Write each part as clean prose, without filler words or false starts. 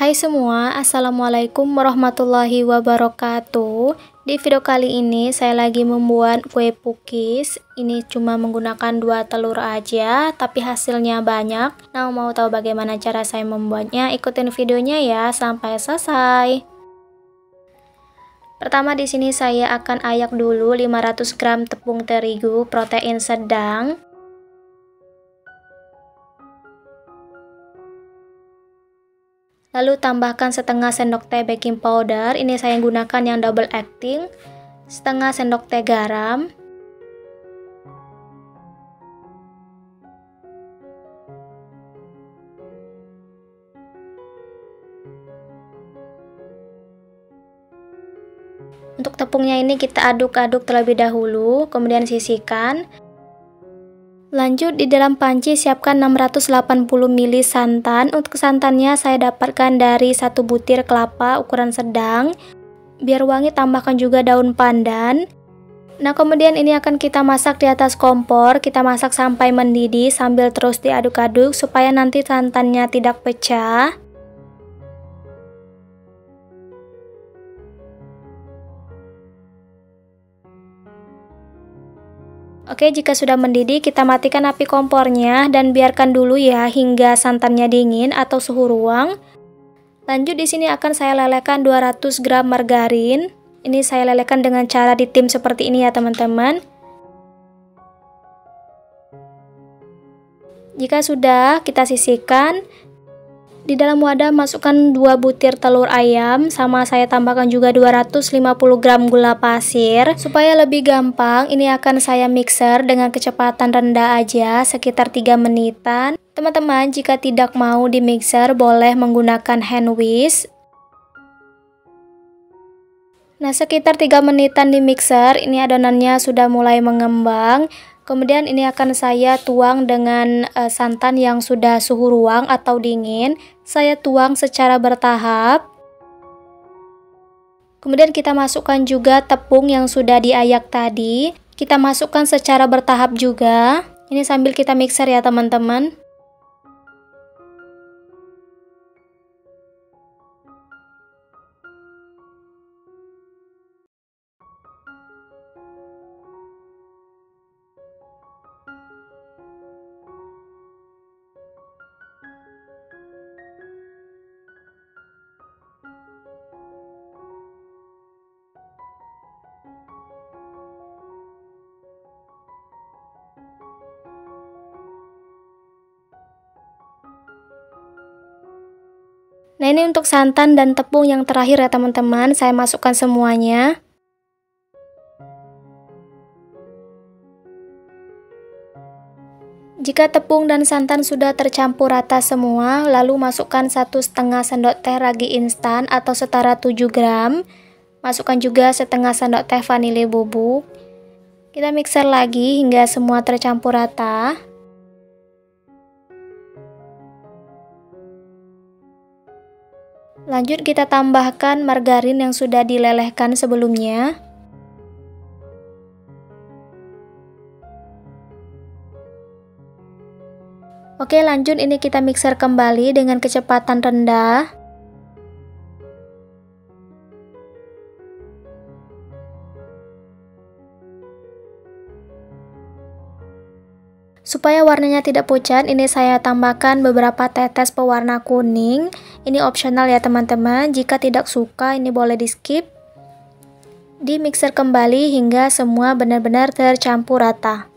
Hai semua, Assalamualaikum warahmatullahi wabarakatuh. Di video kali ini saya lagi membuat kue pukis. Ini cuma menggunakan 2 telur aja, tapi hasilnya banyak. Nah, mau tahu bagaimana cara saya membuatnya? Ikutin videonya ya sampai selesai. Pertama di sini saya akan ayak dulu 500 gram tepung terigu protein sedang. Lalu tambahkan setengah sendok teh baking powder, ini saya gunakan yang double acting, setengah sendok teh garam, untuk tepungnya ini kita aduk-aduk terlebih dahulu, kemudian sisihkan. Lanjut di dalam panci siapkan 680 ml santan. Untuk santannya saya dapatkan dari 1 butir kelapa ukuran sedang. Biar wangi tambahkan juga daun pandan. Nah, kemudian ini akan kita masak di atas kompor. Kita masak sampai mendidih sambil terus diaduk-aduk supaya nanti santannya tidak pecah. Oke, jika sudah mendidih kita matikan api kompornya dan biarkan dulu ya hingga santannya dingin atau suhu ruang. Lanjut di sini akan saya lelehkan 200 gram margarin. Ini saya lelehkan dengan cara ditim seperti ini ya teman-teman. Jika sudah, kita sisihkan. Di dalam wadah masukkan 2 butir telur ayam, sama saya tambahkan juga 250 gram gula pasir. Supaya lebih gampang, ini akan saya mixer dengan kecepatan rendah aja sekitar 3 menitan. Teman-teman, jika tidak mau di mixer boleh menggunakan hand whisk. Nah, sekitar 3 menitan di mixer, ini adonannya sudah mulai mengembang. Kemudian ini akan saya tuang dengan santan yang sudah suhu ruang atau dingin. Saya tuang secara bertahap. Kemudian kita masukkan juga tepung yang sudah diayak tadi. Kita masukkan secara bertahap juga. Ini sambil kita mixer ya teman-teman. Nah, ini untuk santan dan tepung yang terakhir ya teman-teman, saya masukkan semuanya. Jika tepung dan santan sudah tercampur rata semua, lalu masukkan 1,5 sendok teh ragi instan atau setara 7 gram. Masukkan juga setengah sendok teh vanili bubuk. Kita mixer lagi hingga semua tercampur rata. Lanjut kita tambahkan margarin yang sudah dilelehkan sebelumnya. Oke, lanjut ini kita mixer kembali dengan kecepatan rendah. Supaya warnanya tidak pucat, ini saya tambahkan beberapa tetes pewarna kuning. Ini opsional ya teman-teman, jika tidak suka ini boleh di skip. Di mixer kembali hingga semua benar-benar tercampur rata.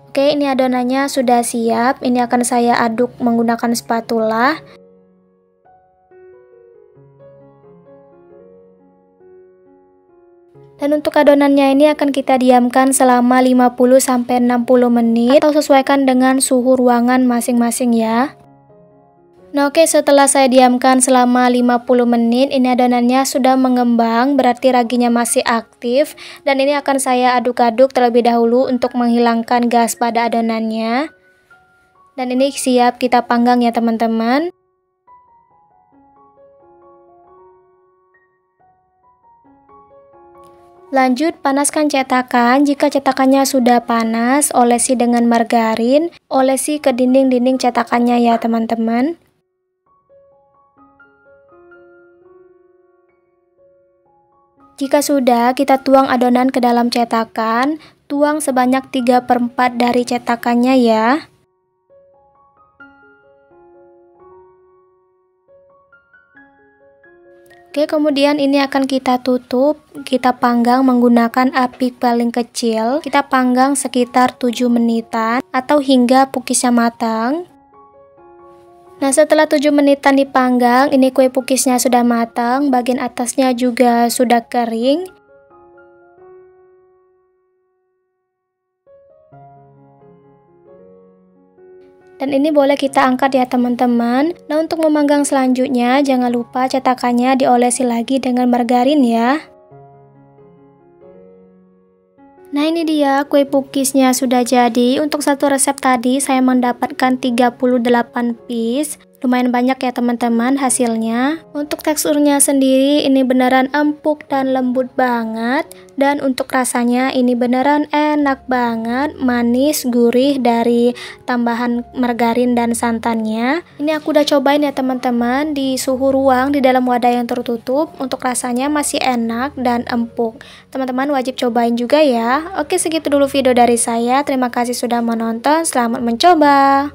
Oke, ini adonannya sudah siap. Ini akan saya aduk menggunakan spatula. Dan untuk adonannya ini akan kita diamkan selama 50-60 menit atau sesuaikan dengan suhu ruangan masing-masing ya. Nah, oke, setelah saya diamkan selama 50 menit, ini adonannya sudah mengembang, berarti raginya masih aktif. Dan ini akan saya aduk-aduk terlebih dahulu untuk menghilangkan gas pada adonannya. Dan ini siap kita panggang ya teman-teman. Lanjut panaskan cetakan. Jika cetakannya sudah panas, olesi dengan margarin, olesi ke dinding-dinding cetakannya ya teman-teman. Jika sudah, kita tuang adonan ke dalam cetakan. Tuang sebanyak 3/4 dari cetakannya ya. Oke, kemudian ini akan kita tutup, kita panggang menggunakan api paling kecil. Kita panggang sekitar 7 menitan atau hingga pukisnya matang. Nah, setelah 7 menitan dipanggang, ini kue pukisnya sudah matang, bagian atasnya juga sudah kering. Dan ini boleh kita angkat ya teman-teman. Nah, untuk memanggang selanjutnya jangan lupa cetakannya diolesi lagi dengan margarin ya. Nah, ini dia kue pukisnya sudah jadi. Untuk satu resep tadi saya mendapatkan 38 piece. Lumayan banyak ya teman-teman hasilnya. Untuk teksturnya sendiri ini beneran empuk dan lembut banget. Dan untuk rasanya ini beneran enak banget, manis, gurih dari tambahan margarin dan santannya. Ini aku udah cobain ya teman-teman di suhu ruang di dalam wadah yang tertutup. Untuk rasanya masih enak dan empuk. Teman-teman wajib cobain juga ya. Oke, segitu dulu video dari saya. Terima kasih sudah menonton. Selamat mencoba.